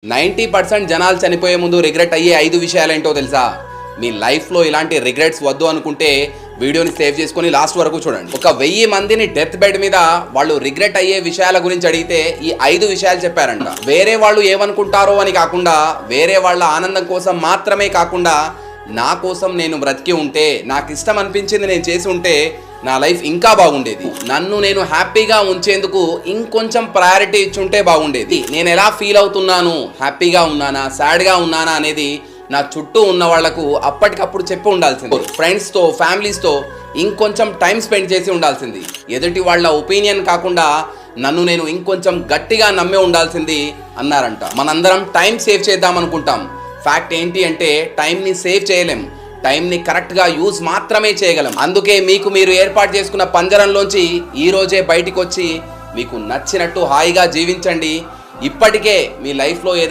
90% జనాలు చనిపోయే ముందు రిగ్రెట్ అయ్యే 5 విషయాలేంటో తెలుసా? మీ లైఫ్లో ఇలాంటి రిగ్రెట్స్ వద్దు అనుకుంటే వీడియోని సేవ్ చేసుకొని లాస్ట్ వరకు చూడండి. ఒక 1000 మందిని డెత్ బెడ్ మీద వాళ్ళు రిగ్రెట్ అయ్యే విషయాల గురించి అడిగితే ఈ 5 విషయాలు చెప్పారంట. వేరే వాళ్ళు ఏమనుకుంటారో అని కాకుండా, వేరే వాళ్ళ ఆనందం కోసం మాత్రమే కాకుండా, నా కోసం నేను బ్రతికి ఉంటే, నాకు ఇష్టం అనిపించింది నేను చేసి ఉంటే నా లైఫ్ ఇంకా బాగుండేది. నన్ను నేను హ్యాపీగా ఉంచేందుకు ఇంకొంచెం ప్రయారిటీ ఇచ్చుంటే బాగుండేది. నేను ఎలా ఫీల్ అవుతున్నాను, హ్యాపీగా ఉన్నానా, సాడ్గా ఉన్నానా అనేది నా చుట్టూ ఉన్న వాళ్లకు అప్పటికప్పుడు చెప్పి ఉండాల్సింది. ఫ్రెండ్స్తో, ఫ్యామిలీస్తో ఇంకొంచెం టైం స్పెండ్ చేసి ఉండాల్సింది. ఎదుటి వాళ్ళ ఒపీనియన్ కాకుండా నన్ను నేను ఇంకొంచెం గట్టిగా నమ్మే ఉండాల్సింది అన్నారంట. మనందరం టైం సేవ్ చేద్దాం అనుకుంటాం. ఫ్యాక్ట్ ఏంటి అంటే టైంని సేవ్ చేయలేం, టైంని కరెక్ట్గా యూజ్ మాత్రమే చేయగలం. అందుకే మీకు మీరు ఏర్పాటు చేసుకున్న పంజరంలోంచి ఈ రోజే బయటికి వచ్చి మీకు నచ్చినట్టు హాయిగా జీవించండి. ఇప్పటికే మీ లైఫ్లో ఏదైనా